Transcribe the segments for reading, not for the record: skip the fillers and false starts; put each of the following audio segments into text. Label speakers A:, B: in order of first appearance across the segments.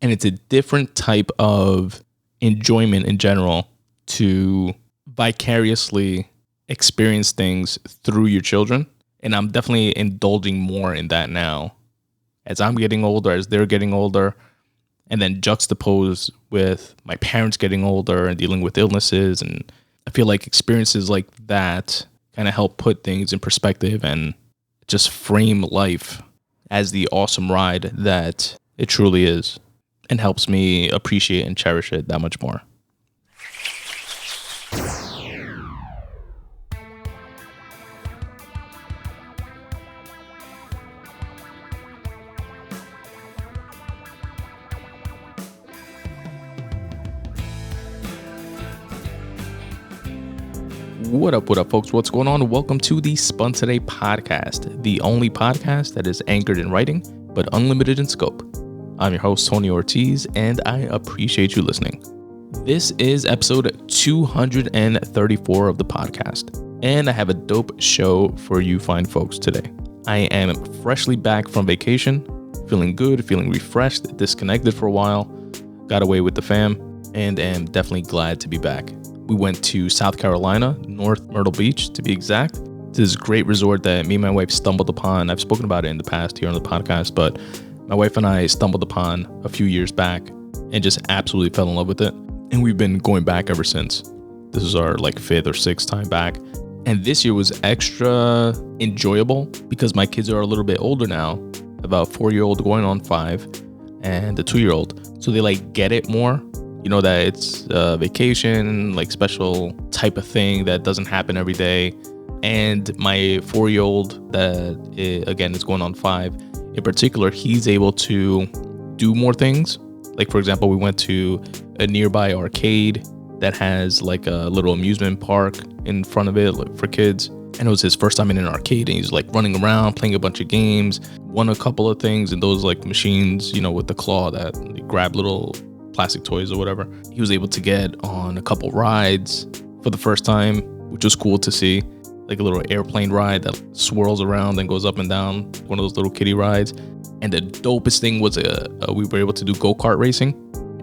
A: And it's a different type of enjoyment in general to vicariously experience things through your children. And I'm definitely indulging more in that now as I'm getting older, as they're getting older, and then juxtaposed with my parents getting older and dealing with illnesses. And I feel like experiences like that kind of help put things in perspective and just frame life as the awesome ride that it truly is, and helps me appreciate and cherish it that much more. What up, folks? What's going on? Welcome to the Spun Today Podcast, the only podcast that is anchored in writing, but unlimited in scope. I'm your host, Tony Ortiz, and I appreciate you listening. This is episode 234 of the podcast, and I have a dope show for you fine folks today. I am freshly back from vacation, feeling good, feeling refreshed, disconnected for a while, got away with the fam, and am definitely glad to be back. We went to South Carolina, North Myrtle Beach to be exact. This is a great resort that me and my wife stumbled upon. I've spoken about it in the past here on the podcast, but my wife and I stumbled upon a few years back and just absolutely fell in love with it. And we've been going back ever since. This is our fifth or sixth time back. And this year was extra enjoyable because my kids are a little bit older now, about 4-year-old going on 5 and a 2-year-old. So they get it more. You know that it's a vacation, special type of thing that doesn't happen every day. And my 4-year-old that, again, is going on 5, in particular, he's able to do more things. For example, we went to a nearby arcade that has a little amusement park in front of it for kids. And it was his first time in an arcade, and he's running around, playing a bunch of games, won a couple of things in those machines, with the claw that they grab little plastic toys or whatever. He was able to get on a couple rides for the first time, which was cool to see, a little airplane ride that swirls around and goes up and down, one of those little kiddie rides. And the dopest thing was we were able to do go-kart racing,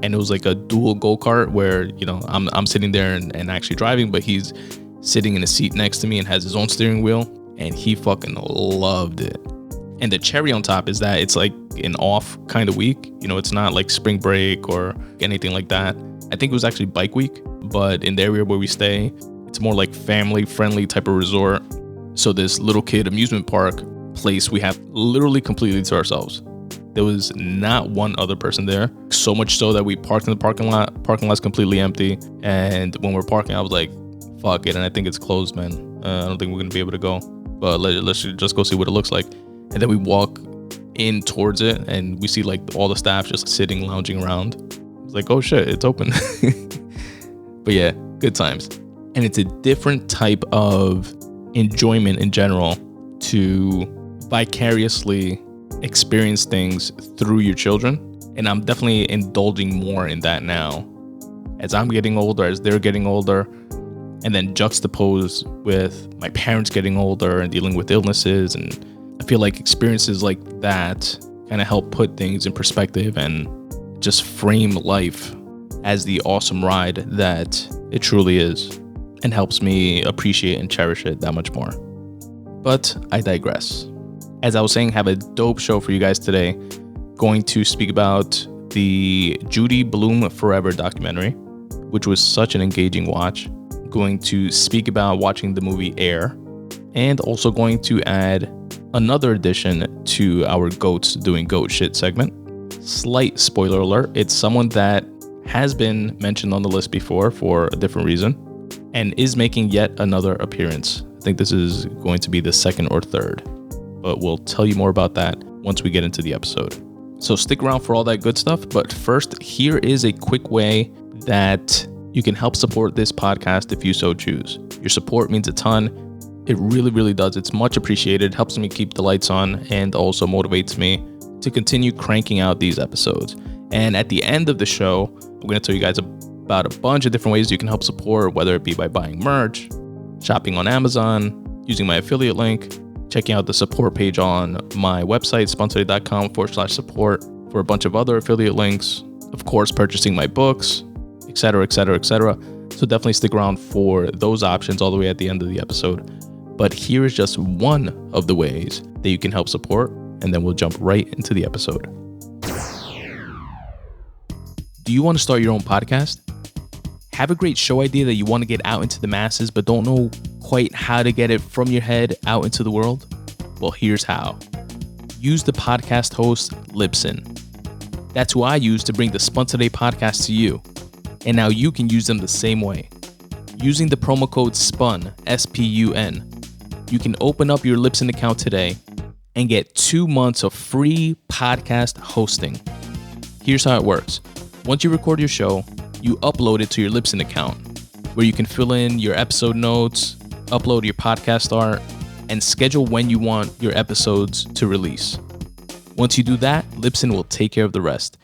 A: and it was a dual go-kart where I'm sitting there and actually driving, but he's sitting in a seat next to me and has his own steering wheel, and he fucking loved it. And the cherry on top is that it's an off kind of week. It's not spring break or anything like that. I think it was actually bike week, but in the area where we stay, it's more family friendly type of resort. So this little kid amusement park place we have literally completely to ourselves. There was not one other person there. So much so that we parked in the parking lot. Parking lot's completely empty. And when we're parking, I was like, fuck it. And I think it's closed, man. I don't think we're going to be able to go. But let's just go see what it looks like. And then we walk in towards it, and we see all the staff just sitting, lounging around. It's oh shit, it's open. But yeah, good times. And it's a different type of enjoyment in general to vicariously experience things through your children. And I'm definitely indulging more in that now as I'm getting older, as they're getting older, and then juxtaposed with my parents getting older and dealing with illnesses. And I feel like experiences like that kind of help put things in perspective and just frame life as the awesome ride that it truly is, and helps me appreciate and cherish it that much more. But I digress. As I was saying, have a dope show for you guys today. Going to speak about the Judy Blume Forever documentary, which was such an engaging watch. Going to speak about watching the movie Air, and also going to add another addition to our Goats Doing Goat Shit segment. Slight spoiler alert, it's someone that has been mentioned on the list before for a different reason and is making yet another appearance. I think this is going to be the second or third, but we'll tell you more about that once we get into the episode. So stick around for all that good stuff. But first, here is a quick way that you can help support this podcast if you so choose. Your support means a ton. It really, really does. It's much appreciated. Helps me keep the lights on and also motivates me to continue cranking out these episodes. And at the end of the show, I'm going to tell you guys about a bunch of different ways you can help support, whether it be by buying merch, shopping on Amazon, using my affiliate link, checking out the support page on my website, spuntoday.com/support for a bunch of other affiliate links, of course, purchasing my books, etc., etc., etc. So definitely stick around for those options all the way at the end of the episode. But here is just one of the ways that you can help support, and then we'll jump right into the episode. Do you want to start your own podcast? Have a great show idea that you want to get out into the masses, but don't know quite how to get it from your head out into the world? Well, here's how. Use the podcast host Libsyn. That's who I use to bring the Spun Today podcast to you. And now you can use them the same way. Using the promo code SPUN, S-P-U-N, you can open up your Libsyn account today and get 2 months of free podcast hosting. Here's how it works. Once you record your show, you upload it to your Libsyn account, where you can fill in your episode notes, upload your podcast art, and schedule when you want your episodes to release. Once you do that, Libsyn will take care of the rest.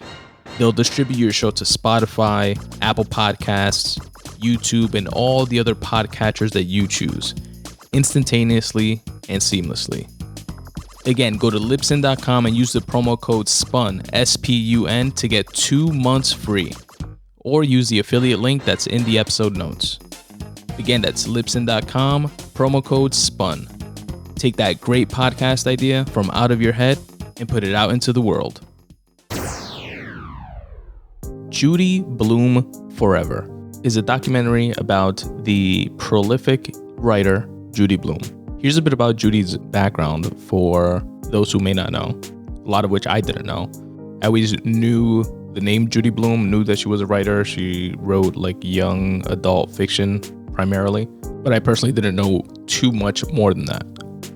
A: They'll distribute your show to Spotify, Apple Podcasts, YouTube, and all the other podcatchers that you choose, instantaneously and seamlessly. Again, go to Libsyn.com and use the promo code SPUN, S-P-U-N, to get 2 months free. Or use the affiliate link that's in the episode notes. Again, that's Libsyn.com, promo code SPUN. Take that great podcast idea from out of your head and put it out into the world. Judy Blume Forever is a documentary about the prolific writer Judy Blume. Here's a bit about Judy's background for those who may not know, a lot of which I didn't know. I always knew the name Judy Blume, knew that she was a writer. She wrote like young adult fiction primarily, but I personally didn't know too much more than that.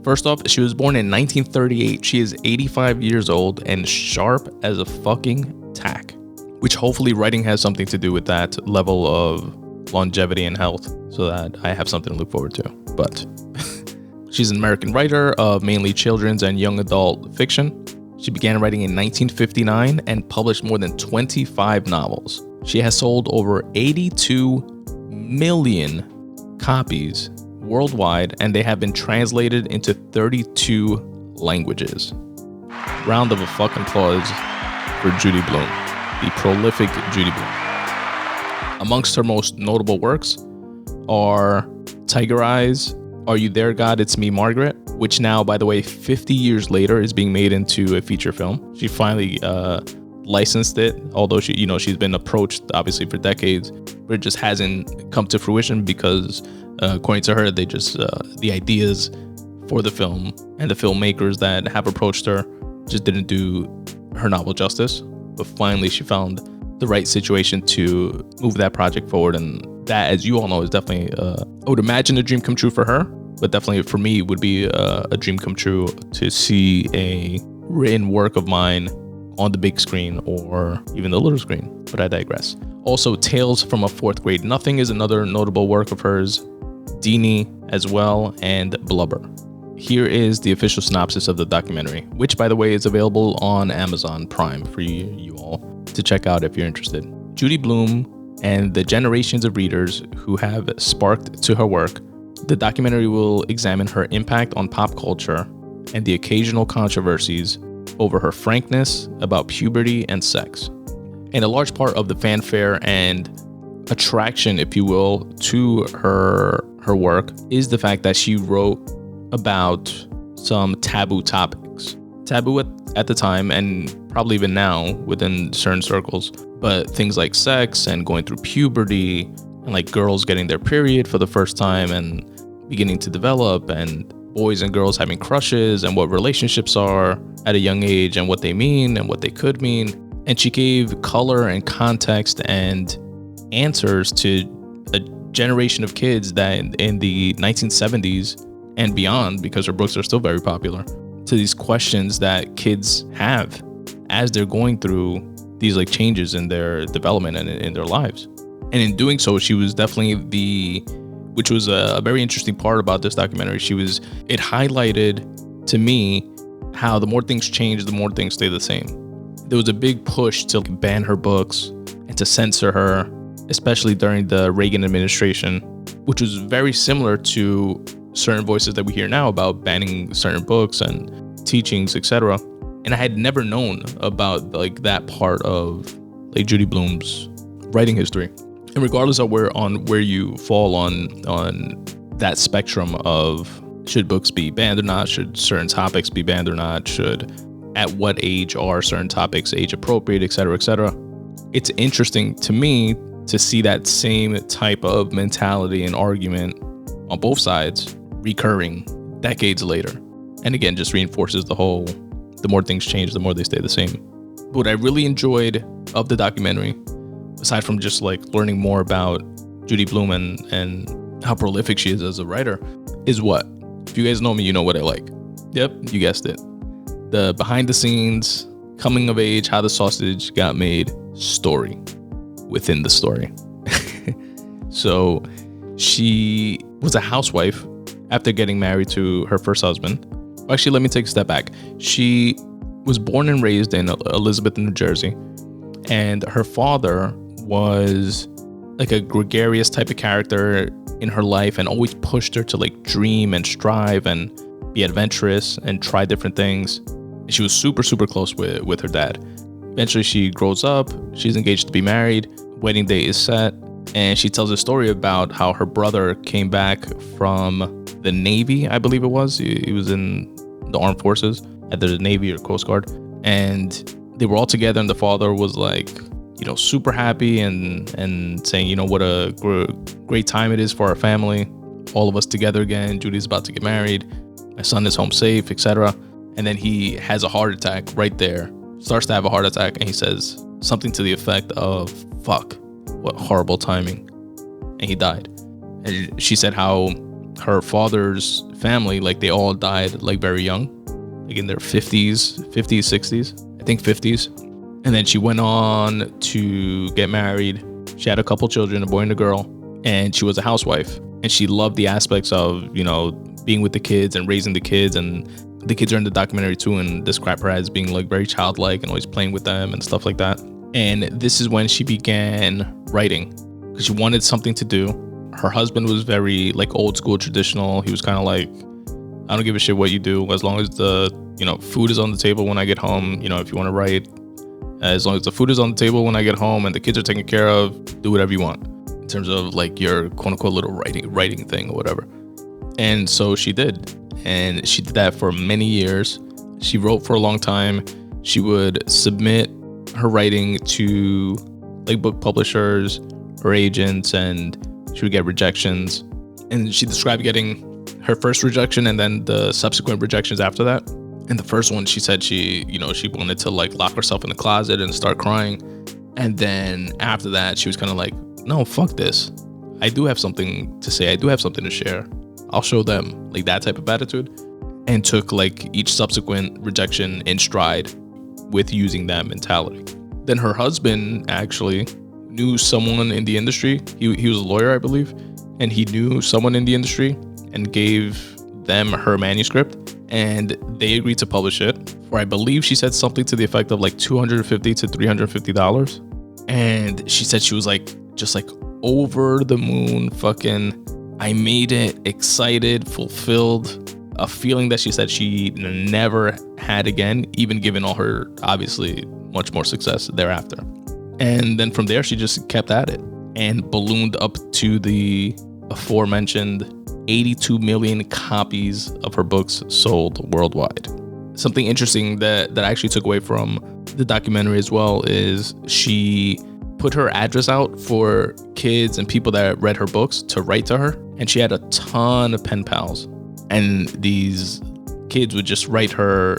A: First off, she was born in 1938. She is 85 years old and sharp as a fucking tack, which hopefully writing has something to do with that level of longevity and health, so that I have something to look forward to. But she's an American writer of mainly children's and young adult fiction. She began writing in 1959 and published more than 25 novels. She has sold over 82 million copies worldwide, and they have been translated into 32 languages. Round of a fucking applause for Judy Blume, the prolific Judy Blume. Amongst her most notable works are Tiger Eyes, Are You There, God? It's Me, Margaret, which now, by the way, 50 years later is being made into a feature film. She finally licensed it, although she's been approached obviously for decades, but it just hasn't come to fruition because according to her, they just the ideas for the film and the filmmakers that have approached her just didn't do her novel justice. But finally, she found the right situation to move that project forward, and that, as you all know, is definitely I would imagine a dream come true for her, but definitely for me would be a dream come true to see a written work of mine on the big screen or even the little screen, but I digress. Also, Tales from a Fourth Grade Nothing is another notable work of hers, Deanie as well, and Blubber. Here is the official synopsis of the documentary, which, by the way, is available on Amazon Prime for you all to check out if you're interested. Judy Blume and the generations of readers who have sparked to her work, the documentary will examine her impact on pop culture and the occasional controversies over her frankness about puberty and sex. And a large part of the fanfare and attraction, if you will, to her work is the fact that she wrote about some taboo topics. Taboo at the time, and probably even now within certain circles, but things like sex and going through puberty and like girls getting their period for the first time and beginning to develop, and boys and girls having crushes and what relationships are at a young age and what they mean and what they could mean. And she gave color and context and answers to a generation of kids that in the 1970s and beyond, because her books are still very popular, to these questions that kids have as they're going through these like changes in their development and in their lives. And in doing so, she was definitely which was a very interesting part about this documentary. It highlighted to me how the more things change, the more things stay the same. There was a big push to ban her books and to censor her, especially during the Reagan administration, which was very similar to certain voices that we hear now about banning certain books and teachings, etc. And I had never known about like that part of like Judy Blume's writing history. And regardless of where you fall on that spectrum of should books be banned or not, should certain topics be banned or not, at what age are certain topics age appropriate, etc., etc. It's interesting to me to see that same type of mentality and argument on both sides recurring decades later. And again, just reinforces the more things change, the more they stay the same. But what I really enjoyed of the documentary, aside from just like learning more about Judy Blume and how prolific she is as a writer, is what? If you guys know me, you know what I like. Yep, you guessed it. The behind the scenes, coming of age, how the sausage got made story within the story. So she was a housewife after getting married to her first husband. Actually, let me take a step back. She was born and raised in Elizabeth, New Jersey, and her father was like a gregarious type of character in her life and always pushed her to like dream and strive and be adventurous and try different things. She was super, super close with her dad. Eventually she grows up, she's engaged to be married, wedding day is set, and she tells a story about how her brother came back from the Navy, I believe it was. He was in the armed forces, either the Navy or Coast Guard, and they were all together, and the father was like, super happy and saying, what a great time it is for our family, all of us together again. Judy's about to get married, my son is home safe, etc. And then he has a heart attack right there, starts to have a heart attack, and he says something to the effect of, "Fuck, what horrible timing," and he died. And she said how her father's family, like they all died like very young, like in their 50s, 60s, I think 50s. And then she went on to get married. She had a couple children, a boy and a girl, and she was a housewife. And she loved the aspects of, being with the kids and raising the kids. And the kids are in the documentary too, and describe her as being like very childlike and always playing with them and stuff like that. And this is when she began writing because she wanted something to do. Her husband was very like old school traditional. He was kind of like, I don't give a shit what you do as long as the, food is on the table when I get home. If you want to write, as long as the food is on the table when I get home and the kids are taken care of, do whatever you want in terms of like your quote unquote little writing thing or whatever. And so she did. And she did that for many years. She wrote for a long time. She would submit her writing to like book publishers or agents, and she would get rejections. And she described getting her first rejection and then the subsequent rejections after that. And the first one, she said she wanted to like lock herself in the closet and start crying. And then after that, she was kind of like, no, fuck this. I do have something to say. I do have something to share. I'll show them, like that type of attitude. And took like each subsequent rejection in stride with using that mentality. Then her husband actually knew someone in the industry. He was a lawyer, I believe. And he knew someone in the industry and gave them her manuscript. And they agreed to publish it for, I believe she said something to the effect of like $250 to $350. And she said she was like, just like over the moon, fucking, I made it, excited, fulfilled, a feeling that she said she never had again, even given all her, obviously, much more success thereafter. And then from there, she just kept at it and ballooned up to the aforementioned 82 million copies of her books sold worldwide. Something interesting that I actually took away from the documentary as well is she put her address out for kids and people that read her books to write to her. And she had a ton of pen pals. And these kids would just write her,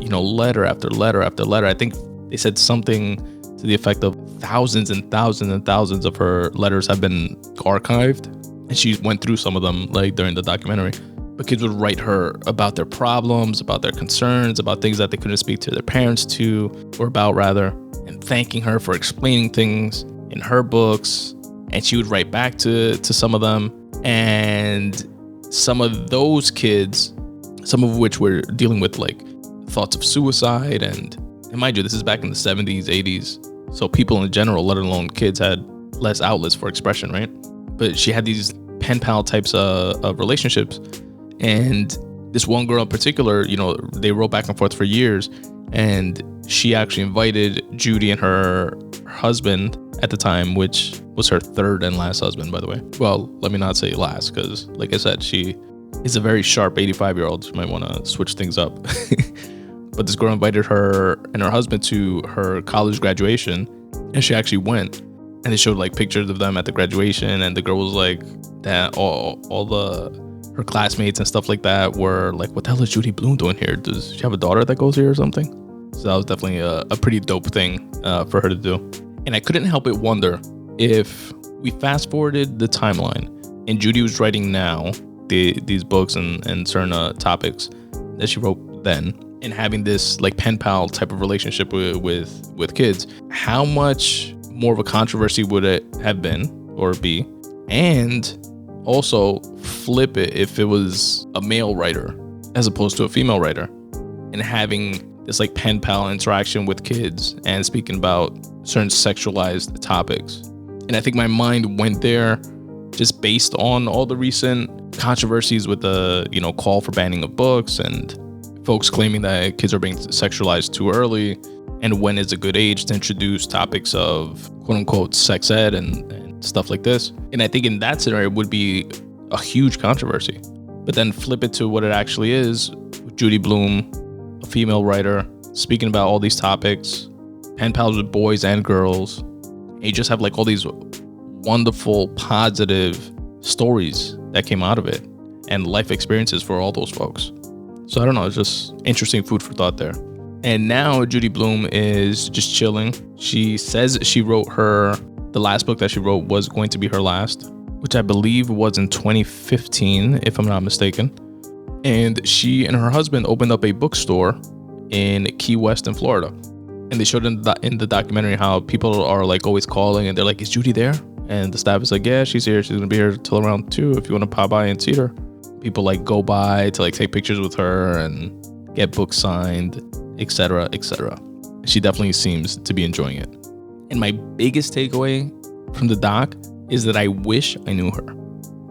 A: letter after letter after letter. I think they said something to the effect of thousands and thousands and thousands of her letters have been archived. And she went through some of them like during the documentary. But kids would write her about their problems, about their concerns, about things that they couldn't speak to their parents or about rather, and thanking her for explaining things in her books. And she would write back to some of them. And some of those kids, some of which were dealing with like thoughts of suicide. And mind you, this is back in the 70s, 80s. So people in general, let alone kids, had less outlets for expression, right? But she had these pen pal types of relationships. And this one girl in particular, they wrote back and forth for years. And she actually invited Judy and her husband at the time, which was her third and last husband, by the way. Well, let me not say last, because like I said, she is a very sharp 85-year-old. She might want to switch things up. But this girl invited her and her husband to her college graduation, and she actually went. And they showed like pictures of them at the graduation, and the girl was like that her classmates and stuff like that were like, what the hell is Judy Blume doing here? Does she have a daughter that goes here or something? So that was definitely a pretty dope thing for her to do. And I couldn't help but wonder if we fast forwarded the timeline and Judy was writing now these books and certain topics that she wrote then, and having this like pen pal type of relationship with kids, how much more of a controversy would it have been or be? And also flip it if it was a male writer as opposed to a female writer, and having this like pen pal interaction with kids and speaking about certain sexualized topics. And I think my mind went there just based on all the recent controversies with the, call for banning of books and folks claiming that kids are being sexualized too early, and when is a good age to introduce topics of quote unquote sex ed and stuff like this. And I think in that scenario would be a huge controversy. But then flip it to what it actually is, Judy Blume, a female writer, speaking about all these topics, pen pals with boys and girls. And you just have like all these wonderful, positive stories that came out of it and life experiences for all those folks. So I don't know, it's just interesting food for thought there. And now Judy Blume is just chilling. She says she wrote the last book that she wrote was going to be her last, which I believe was in 2015, if I'm not mistaken. And she and her husband opened up a bookstore in Key West in Florida. And they showed in the documentary how people are like always calling and they're like, is Judy there? And the staff is like, yeah, she's here. She's going to be here till around 2 if you want to pop by and see her. People like go by to like take pictures with her and get books signed, etc., etc. She definitely seems to be enjoying it. And my biggest takeaway from the doc is that I wish I knew her.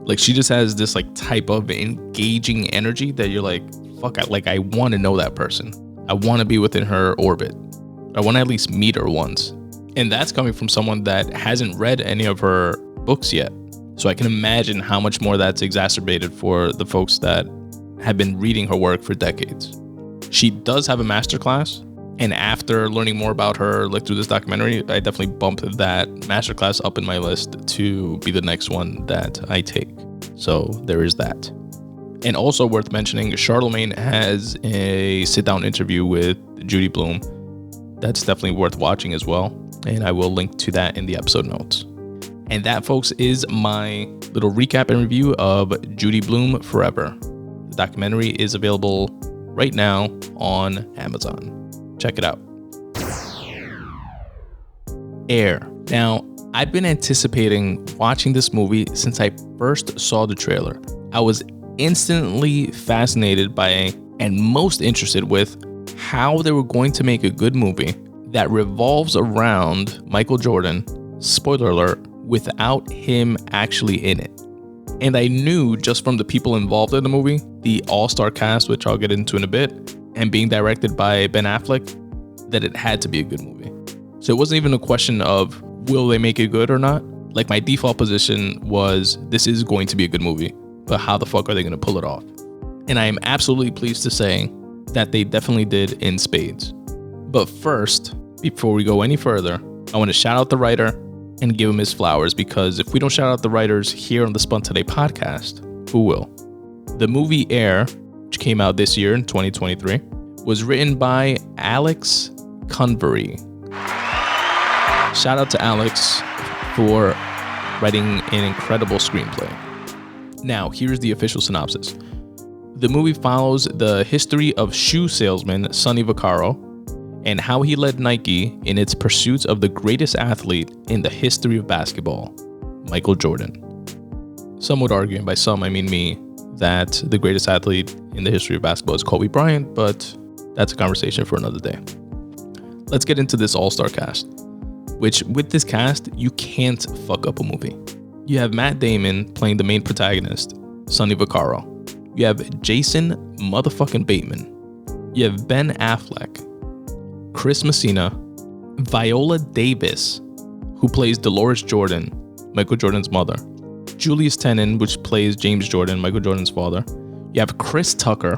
A: Like, she just has this like type of engaging energy that you're like, fuck, I want to know that person. I want to be within her orbit. I want to at least meet her once. And that's coming from someone that hasn't read any of her books yet. So I can imagine how much more that's exacerbated for the folks that have been reading her work for decades. She does have a masterclass. And after learning more about her, like through this documentary, I definitely bumped that masterclass up in my list to be the next one that I take. So there is that. And also worth mentioning, Charlemagne has a sit-down interview with Judy Blume. That's definitely worth watching as well. And I will link to that in the episode notes. And that, folks, is my little recap and review of Judy Blume Forever. The documentary is available right now on Amazon. Check it out. Air. Now, I've been anticipating watching this movie since I first saw the trailer. I was instantly fascinated by and most interested with how they were going to make a good movie that revolves around Michael Jordan, spoiler alert, without him actually in it. And I knew just from the people involved in the movie, the all-star cast, which I'll get into in a bit, and being directed by Ben Affleck, that it had to be a good movie. So it wasn't even a question of will they make it good or not. Like, my default position was this is going to be a good movie, but how the fuck are they going to pull it off? And I am absolutely pleased to say that they definitely did in spades. But first, before we go any further, I want to shout out the writer and give him his flowers, because if we don't shout out the writers here on the Spun Today podcast, who will? The movie Air, which came out this year in 2023, was written by Alex Convery. Shout out to Alex for writing an incredible screenplay. Now, here's the official synopsis. The movie follows the history of shoe salesman Sonny Vaccaro and how he led Nike in its pursuit of the greatest athlete in the history of basketball, Michael Jordan. Some would argue, and by some I mean me, that the greatest athlete in the history of basketball is Kobe Bryant, but that's a conversation for another day. Let's get into this all-star cast, which with this cast, you can't fuck up a movie. You have Matt Damon playing the main protagonist, Sonny Vaccaro. You have Jason motherfucking Bateman. You have Ben Affleck, Chris Messina, Viola Davis who plays Dolores Jordan, Michael Jordan's mother. Julius Tenen, which plays James Jordan, Michael Jordan's father. You have Chris Tucker.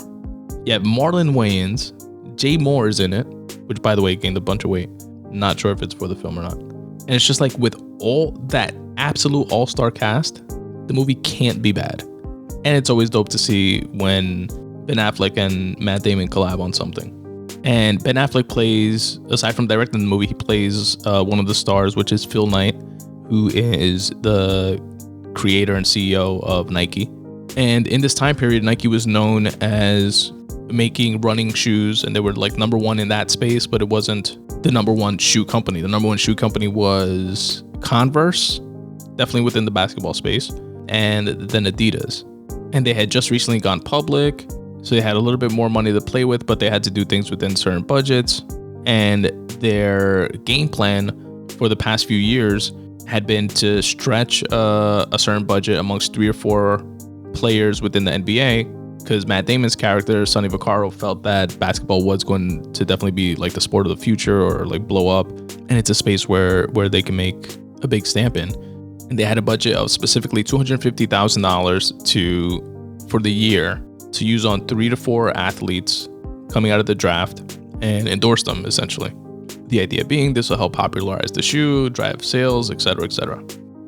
A: You have Marlon Wayans. Jay Moore is in it, which, by the way, gained a bunch of weight. Not sure if it's for the film or not. And it's just like, with all that absolute all-star cast, the movie can't be bad. And it's always dope to see when Ben Affleck and Matt Damon collab on something. And Ben Affleck plays, aside from directing the movie, he plays one of the stars, which is Phil Knight, who is the creator and CEO of Nike. And in this time period, Nike was known as making running shoes, and they were like number one in that space, but it wasn't the number one shoe company. The number one shoe company was Converse, definitely within the basketball space, and then Adidas. And they had just recently gone public, so they had a little bit more money to play with, but they had to do things within certain budgets. And their game plan for the past few years had been to stretch a certain budget amongst 3 or 4 players within the NBA, because Matt Damon's character, Sonny Vaccaro, felt that basketball was going to definitely be like the sport of the future, or like blow up. And it's a space where they can make a big stamp in. And they had a budget of specifically $250,000 for the year to use on 3 to 4 athletes coming out of the draft and endorse them, essentially. The idea being this will help popularize the shoe, drive sales, etc., etc.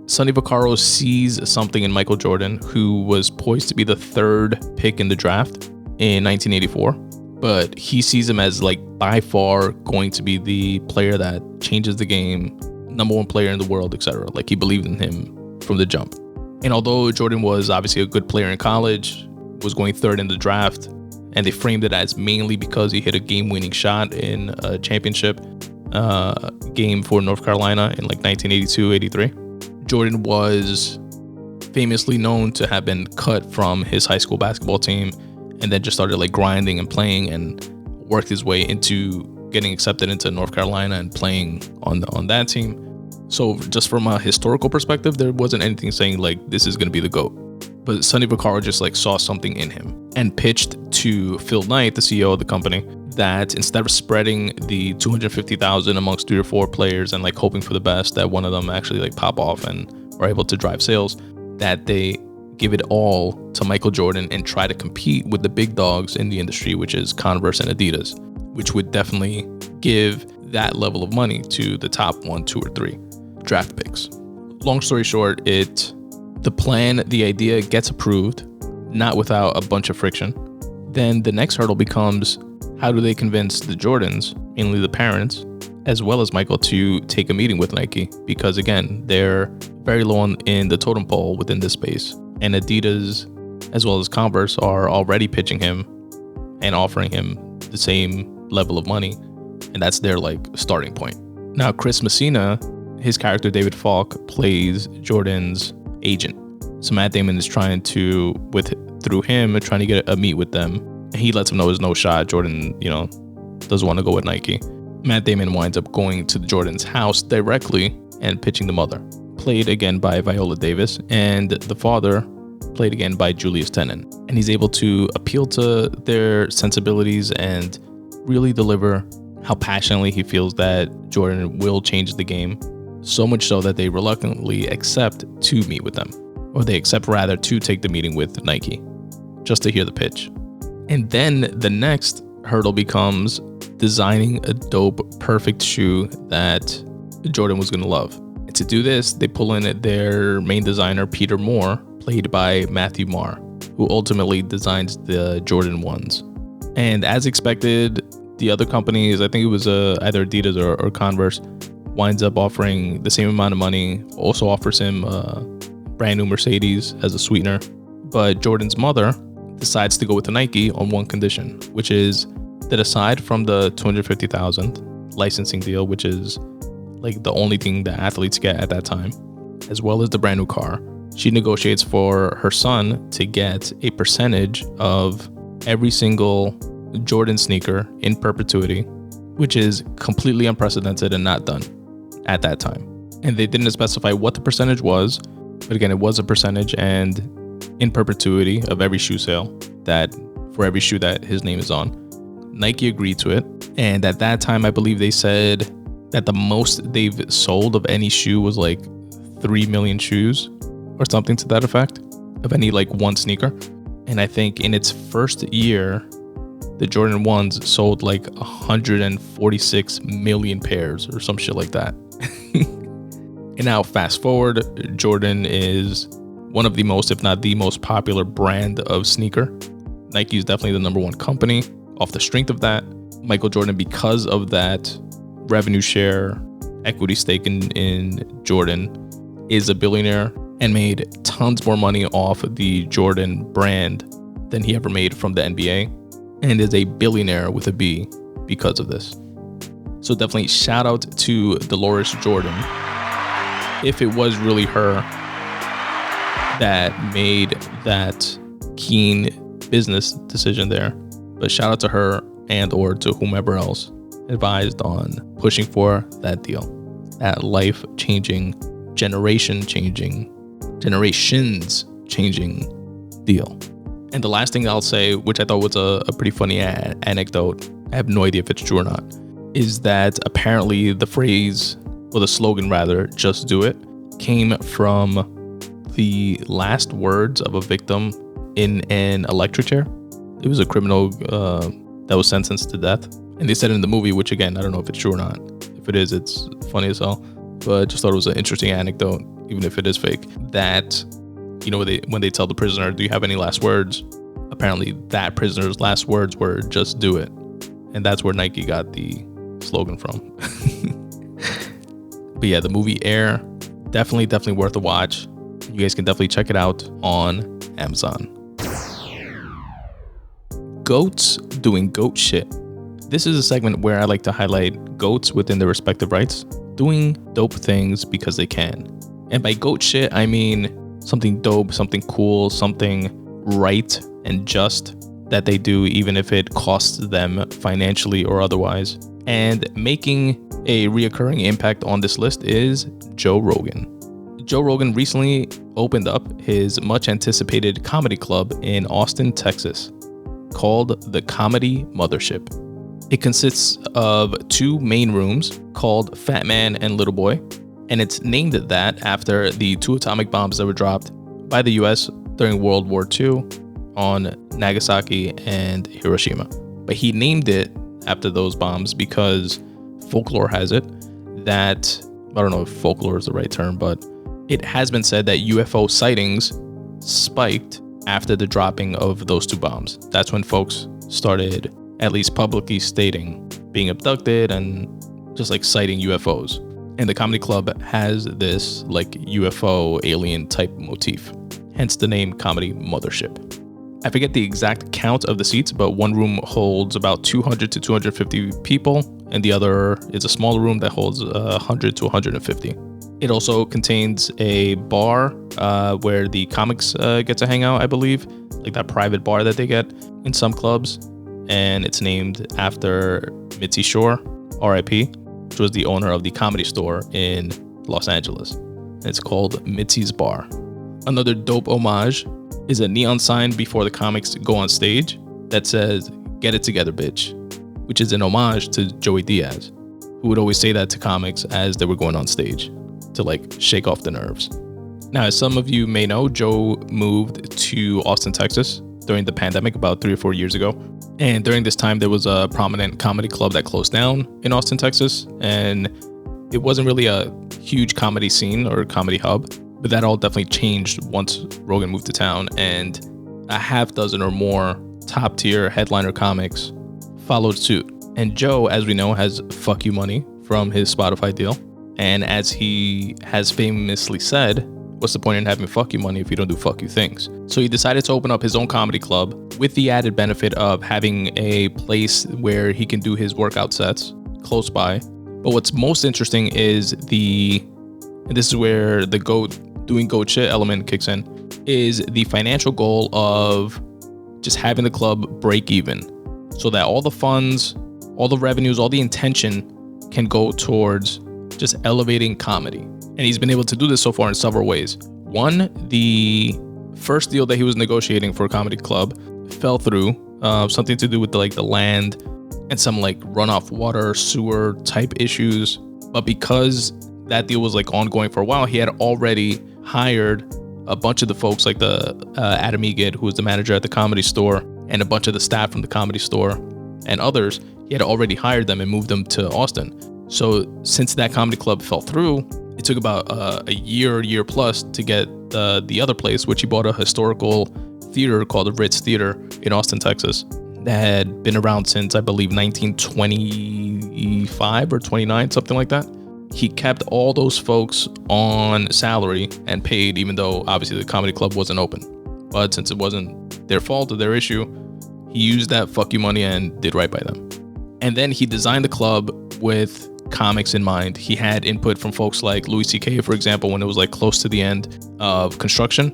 A: Sonny Vaccaro sees something in Michael Jordan, who was poised to be the 3rd pick in the draft in 1984, but he sees him as like by far going to be the player that changes the game, number 1 player in the world, etc. Like, he believed in him from the jump. And although Jordan was obviously a good player in college, was going 3rd in the draft, and they framed it as mainly because he hit a game-winning shot in a championship game for North Carolina in like 1982-83. Jordan was famously known to have been cut from his high school basketball team, and then just started like grinding and playing, and worked his way into getting accepted into North Carolina and playing on that team. So just from a historical perspective, there wasn't anything saying like this is going to be the GOAT. But Sonny Vaccaro just like saw something in him and pitched to Phil Knight, the CEO of the company, that instead of spreading the $250,000 amongst 3 or 4 players and like hoping for the best that one of them actually like pop off and are able to drive sales, that they give it all to Michael Jordan and try to compete with the big dogs in the industry, which is Converse and Adidas, which would definitely give that level of money to the top 1, 2, or 3 draft picks. Long story short, the idea gets approved, not without a bunch of friction. Then the next hurdle becomes, how do they convince the Jordans, mainly the parents, as well as Michael, to take a meeting with Nike? Because again, they're very low in the totem pole within this space. And Adidas, as well as Converse, are already pitching him and offering him the same level of money. And that's their like starting point. Now, Chris Messina, his character David Falk, plays Jordan's agent. So Matt Damon is trying to get a meet with them. He lets him know there's no shot. Jordan, doesn't want to go with Nike. Matt Damon winds up going to Jordan's house directly and pitching the mother, played again by Viola Davis, and the father, played again by Julius Tenen. And he's able to appeal to their sensibilities and really deliver how passionately he feels that Jordan will change the game. So much so that they reluctantly accept to meet with them, or they accept rather to take the meeting with Nike, just to hear the pitch. And then the next hurdle becomes designing a dope, perfect shoe that Jordan was going to love. And to do this, they pull in their main designer, Peter Moore, played by Matthew Marr, who ultimately designs the Jordan 1s. And as expected, the other companies, I think it was either Adidas or Converse, winds up offering the same amount of money, also offers him a brand new Mercedes as a sweetener. But Jordan's mother decides to go with the Nike on one condition, which is that aside from the $250,000 licensing deal, which is like the only thing that athletes get at that time, as well as the brand new car, she negotiates for her son to get a percentage of every single Jordan sneaker in perpetuity, which is completely unprecedented and not done at that time. And they didn't specify what the percentage was, but again, it was a percentage and in perpetuity of every shoe sale, that for every shoe that his name is on. Nike agreed to it. And at that time, I believe they said that the most they've sold of any shoe was like 3 million shoes or something to that effect, of any like one sneaker. And I think in its first year, the Jordan 1s sold like 146 million pairs or some shit like that. And now fast forward, Jordan is one of the most, if not the most popular brand of sneaker. Nike is definitely the number one company off the strength of that. Michael Jordan, because of that revenue share, equity stake in Jordan, is a billionaire and made tons more money off the Jordan brand than he ever made from the NBA, and is a billionaire with a B because of this. So definitely shout out to Dolores Jordan, if it was really her that made that keen business decision there. But shout out to her and or to whomever else advised on pushing for that deal, that life-changing, generations-changing deal. And the last thing I'll say, which I thought was a pretty funny anecdote, I have no idea if it's true or not, is that apparently the phrase, or the slogan rather, "just do it," came from the last words of a victim in an electric chair. It was a criminal that was sentenced to death. And they said in the movie, which again, I don't know if it's true or not. If it is, it's funny as hell. But I just thought it was an interesting anecdote, even if it is fake, that, you know, when they tell the prisoner, "Do you have any last words?" Apparently that prisoner's last words were "just do it." And that's where Nike got the slogan from. But yeah, the movie Air, definitely worth a watch. You guys can definitely check it out on Amazon. Goats doing goat shit. This is a segment where I like to highlight goats within their respective rights, doing dope things because they can. And by goat shit, I mean something dope, something cool, something right and just that they do, even if it costs them financially or otherwise. And making a reoccurring impact on this list is Joe Rogan. Joe Rogan recently opened up his much anticipated comedy club in Austin, Texas, called the Comedy Mothership. It consists of 2 main rooms called Fat Man and Little Boy, and it's named that after the 2 atomic bombs that were dropped by the US during World War II on Nagasaki and Hiroshima. But he named it after those bombs because folklore has it that, I don't know if folklore is the right term, but it has been said that UFO sightings spiked after the dropping of those 2 bombs. That's when folks started, at least publicly stating, being abducted and just like sighting UFOs. And the comedy club has this like UFO alien type motif, hence the name Comedy Mothership. I forget the exact count of the seats, but one room holds about 200 to 250 people, and the other is a smaller room that holds 100 to 150. It also contains a bar where the comics get to hang out, I believe, like that private bar that they get in some clubs. And it's named after Mitzi Shore, RIP, which was the owner of the Comedy Store in Los Angeles. And it's called Mitzi's Bar. Another dope homage is a neon sign before the comics go on stage that says, "Get it together, bitch," which is an homage to Joey Diaz, who would always say that to comics as they were going on stage to like shake off the nerves. Now, as some of you may know, Joe moved to Austin, Texas during the pandemic about 3 or 4 years ago. And during this time, there was a prominent comedy club that closed down in Austin, Texas. And it wasn't really a huge comedy scene or comedy hub, but that all definitely changed once Rogan moved to town. And a half dozen or more top tier headliner comics followed suit. And Joe, as we know, has fuck you money from his Spotify deal. And as he has famously said, what's the point in having fuck you money if you don't do fuck you things? So he decided to open up his own comedy club with the added benefit of having a place where he can do his workout sets close by. But what's most interesting is and this is where the doing goat shit element kicks in, is the financial goal of just having the club break even so that all the funds, all the revenues, all the intention can go towards just elevating comedy. And he's been able to do this so far in several ways. One, the first deal that he was negotiating for a comedy club fell through, something to do with the land and some like runoff water, sewer type issues But because that deal was like ongoing for a while, he had already hired a bunch of the folks, like the Adam Egid, who was the manager at the Comedy Store, and a bunch of the staff from the Comedy Store and others. He had already hired them and moved them to Austin. So since that comedy club fell through, it took about a year plus to get the other place, which he bought a historical theater called the Ritz Theater in Austin, Texas, that had been around since, I believe, 1925 or 29, something like that. He kept all those folks on salary and paid, even though obviously the comedy club wasn't open. But since it wasn't their fault or their issue, he used that fuck you money and did right by them. And then he designed the club with comics in mind. He had input from folks like Louis C.K., for example, when it was like close to the end of construction.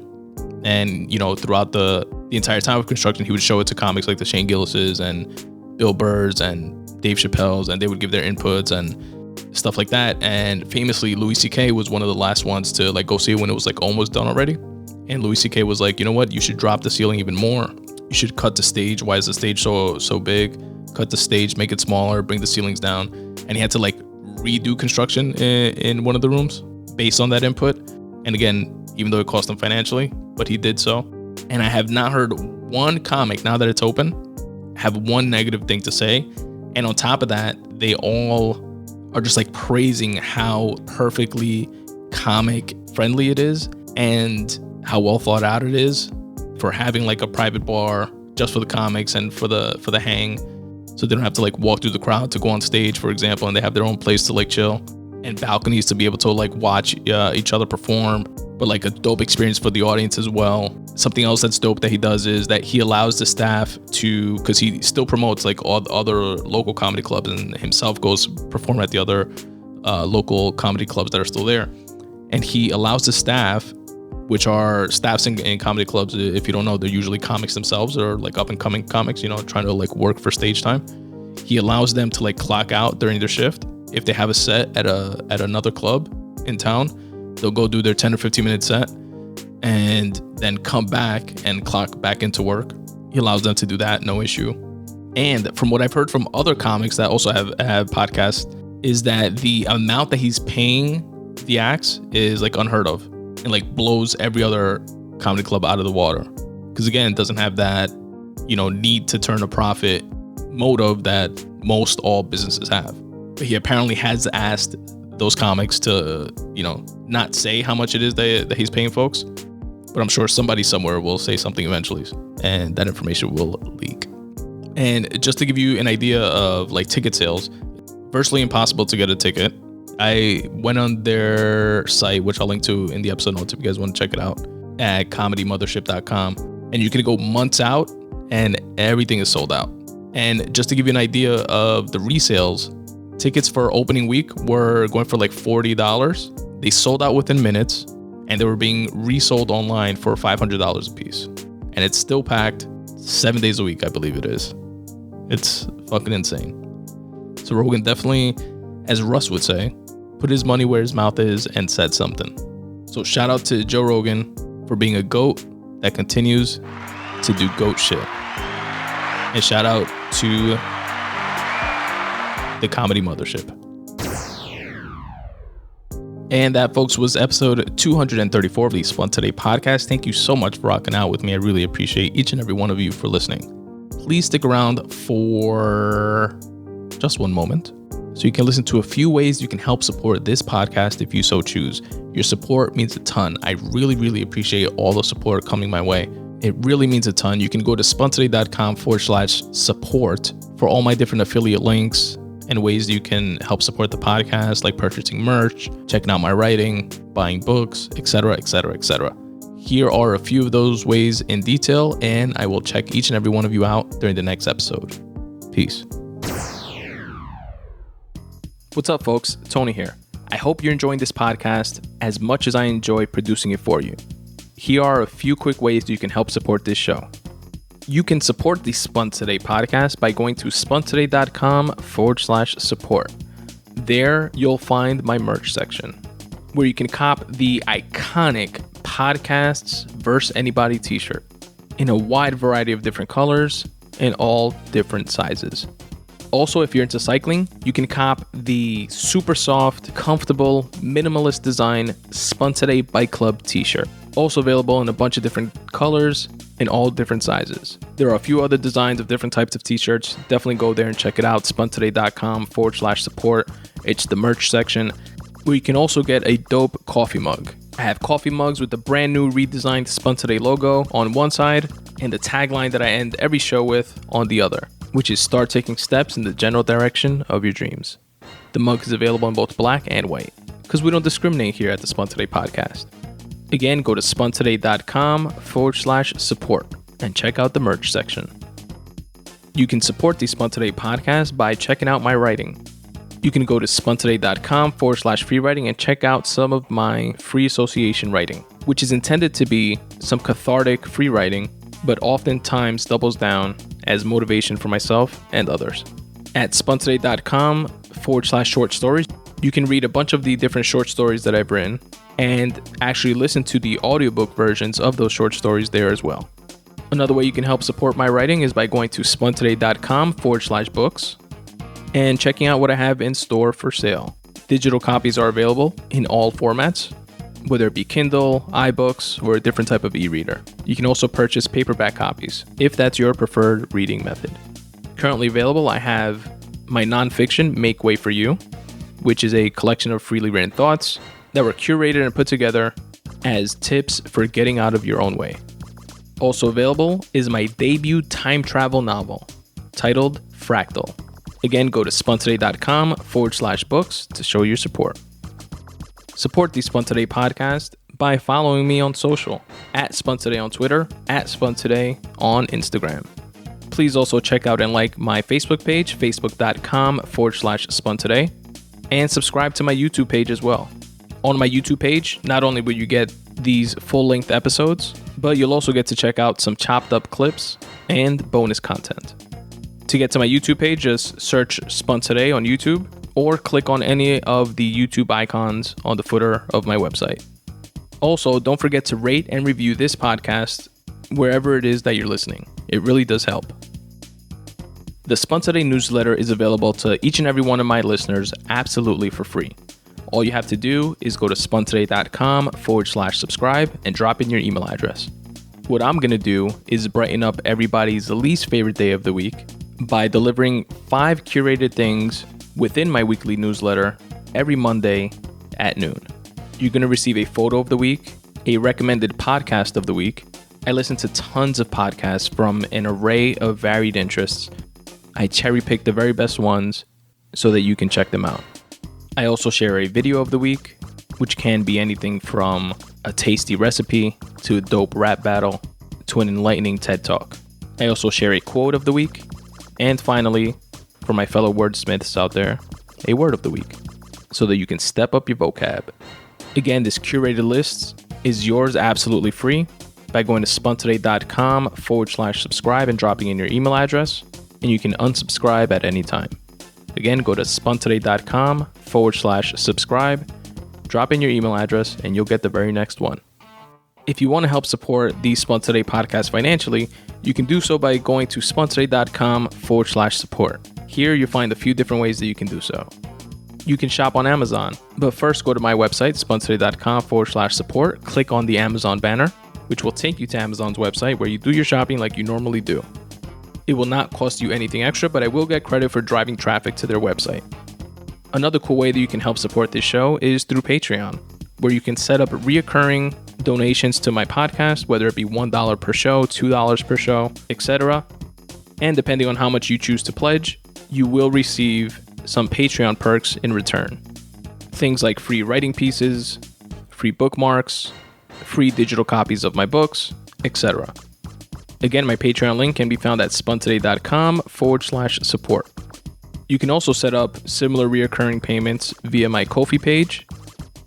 A: And, you know, throughout the entire time of construction, he would show it to comics like the Shane Gillises and Bill Burrs and Dave Chappelle's, and they would give their inputs and stuff like that. And famously, Louis C.K. was one of the last ones to like go see it when it was like almost done already. And Louis C.K. was like, you know what, you should drop the ceiling even more. You should cut the stage. Why is the stage so big? Cut the stage, make it smaller, bring the ceilings down. And he had to like redo construction in one of the rooms based on that input. And again, even though it cost him financially, but he did so. And I have not heard one comic, now that it's open, have one negative thing to say. And on top of that, they all are just like praising how perfectly comic friendly it is and how well thought out it is for having like a private bar just for the comics and for the hang. So they don't have to like walk through the crowd to go on stage, for example, and they have their own place to like chill and balconies to be able to like watch each other perform, but like a dope experience for the audience as well. Something else that's dope that he does is that he allows the staff to, because he still promotes like all the other local comedy clubs and himself goes perform at the other local comedy clubs that are still there. And he allows the staff, which are staffs in comedy clubs, if you don't know, they're usually comics themselves or like up and coming comics, you know, trying to like work for stage time. He allows them to like clock out during their shift. If they have a set at another club in town, they'll go do their 10 or 15 minute set and then come back and clock back into work. He allows them to do that, no issue. And from what I've heard from other comics that also have podcasts, is that the amount that he's paying the acts is like unheard of and like blows every other comedy club out of the water. Because again, it doesn't have that, you know, need to turn a profit motive that most all businesses have. But he apparently has asked those comics to, you know, not say how much it is that he's paying folks, but I'm sure somebody somewhere will say something eventually and that information will leak. And just to give you an idea of like ticket sales, virtually impossible to get a ticket. I went on their site, which I'll link to in the episode notes if you guys want to check it out, at comedymothership.com. And you can go months out and everything is sold out. And just to give you an idea of the resales, tickets for opening week were going for like $40. They sold out within minutes and they were being resold online for $500 a piece. And it's still packed 7 days a week, I believe it is. It's fucking insane. So Rogan definitely, as Russ would say, put his money where his mouth is and said something. So shout out to Joe Rogan for being a GOAT that continues to do GOAT shit. And shout out to the Comedy Mothership. And that, folks, was episode 234 of the Spun Today Podcast. Thank you so much for rocking out with me. I really appreciate each and every one of you for listening. Please stick around for just one moment so you can listen to a few ways you can help support this podcast if you so choose. Your support means a ton. I really, really appreciate all the support coming my way. It really means a ton. You can go to spuntoday.com/support for all my different affiliate links and ways you can help support the podcast, like purchasing merch, checking out my writing, buying books, etc., etc., etc. Here are a few of those ways in detail, and I will check each and every one of you out during the next episode. Peace. What's up, folks? Tony here. I hope you're enjoying this podcast as much as I enjoy producing it for you. Here are a few quick ways you can help support this show. You can support the Spun Today podcast by going to spuntoday.com/support. There, you'll find my merch section, where you can cop the iconic Podcasts vs. Anybody t-shirt in a wide variety of different colors and all different sizes. Also, if you're into cycling, you can cop the super soft, comfortable, minimalist design Spun Today Bike Club t-shirt. Also available in a bunch of different colors in all different sizes. There are a few other designs of different types of t-shirts. Definitely go there and check it out. spuntoday.com/support. It's the merch section where you can also get a dope coffee mug. I have coffee mugs with the brand new redesigned Spun Today logo on one side and the tagline that I end every show with on the other, which is start taking steps in the general direction of your dreams. The mug is available in both black and white because we don't discriminate here at the Spun Today podcast. Again, go to spuntoday.com/support and check out the merch section. You can support the Spun Today podcast by checking out my writing. You can go to spuntoday.com/free writing and check out some of my free association writing, which is intended to be some cathartic free writing, but oftentimes doubles down as motivation for myself and others. At spuntoday.com/short stories, you can read a bunch of the different short stories that I've written and actually listen to the audiobook versions of those short stories there as well. Another way you can help support my writing is by going to spuntoday.com/books and checking out what I have in store for sale. Digital copies are available in all formats, whether it be Kindle, iBooks, or a different type of e-reader. You can also purchase paperback copies if that's your preferred reading method. Currently available, I have my nonfiction, Make Way for You, which is a collection of freely written thoughts that were curated and put together as tips for getting out of your own way. Also available is my debut time travel novel titled FRACTAL. Again, go to spuntoday.com/books to show your support. Support the Spun Today podcast by following me on social at Spun Today on Twitter, at Spun Today on Instagram. Please also check out and like my Facebook page, facebook.com/Spun Today, and subscribe to my YouTube page as well. On my YouTube page, not only will you get these full-length episodes, but you'll also get to check out some chopped up clips and bonus content. To get to my YouTube page, just search Spun Today on YouTube or click on any of the YouTube icons on the footer of my website. Also, don't forget to rate and review this podcast wherever it is that you're listening. It really does help. The Spun Today newsletter is available to each and every one of my listeners absolutely for free. All you have to do is go to spuntoday.com/subscribe and drop in your email address. What I'm going to do is brighten up everybody's least favorite day of the week by delivering 5 curated things within my weekly newsletter every Monday at noon. You're going to receive a photo of the week, a recommended podcast of the week. I listen to tons of podcasts from an array of varied interests. I cherry pick the very best ones so that you can check them out. I also share a video of the week, which can be anything from a tasty recipe to a dope rap battle to an enlightening TED Talk. I also share a quote of the week. And finally, for my fellow wordsmiths out there, a word of the week so that you can step up your vocab. Again, this curated list is yours absolutely free by going to spuntoday.com/subscribe and dropping in your email address, and you can unsubscribe at any time. Again, go to spuntoday.com/subscribe, drop in your email address, and you'll get the very next one. If you want to help support the Spun Today podcast financially, you can do so by going to spuntoday.com/support. Here you'll find a few different ways that you can do so. You can shop on Amazon, but first go to my website, spuntoday.com/support, click on the Amazon banner, which will take you to Amazon's website where you do your shopping like you normally do. It will not cost you anything extra, but I will get credit for driving traffic to their website. Another cool way that you can help support this show is through Patreon, where you can set up reoccurring donations to my podcast, whether it be $1 per show, $2 per show, etc. And depending on how much you choose to pledge, you will receive some Patreon perks in return. Things like free writing pieces, free bookmarks, free digital copies of my books, etc. Again, my Patreon link can be found at spuntoday.com/support. You can also set up similar reoccurring payments via my Ko-fi page.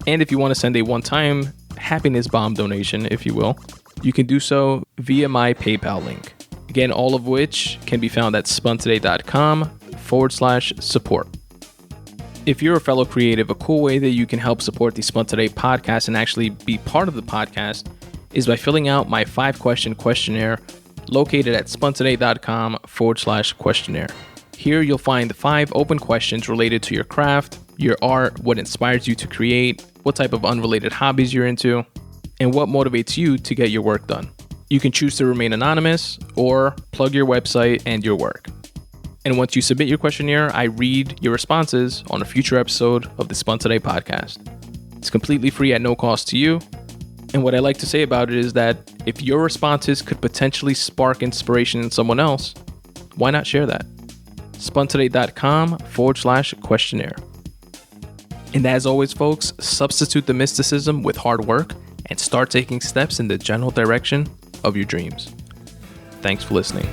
A: And if you want to send a one-time happiness bomb donation, if you will, you can do so via my PayPal link. Again, all of which can be found at spuntoday.com/support. If you're a fellow creative, a cool way that you can help support the Spun Today podcast and actually be part of the podcast is by filling out my 5-question questionnaire located at spuntoday.com/questionnaire. Here you'll find 5 open questions related to your craft, your art, what inspires you to create, what type of unrelated hobbies you're into, and what motivates you to get your work done. You can choose to remain anonymous or plug your website and your work. And once you submit your questionnaire, I read your responses on a future episode of the Spun Today podcast. It's completely free at no cost to you. And what I like to say about it is that if your responses could potentially spark inspiration in someone else, why not share that? spuntoday.com/questionnaire. And as always, folks, substitute the mysticism with hard work and start taking steps in the general direction of your dreams. Thanks for listening.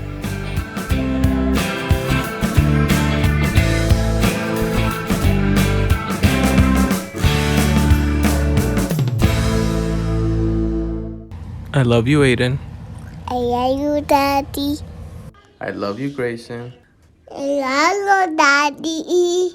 A: I love you, Aiden.
B: I love you, Daddy.
A: I love you, Grayson.
B: I love you, Daddy.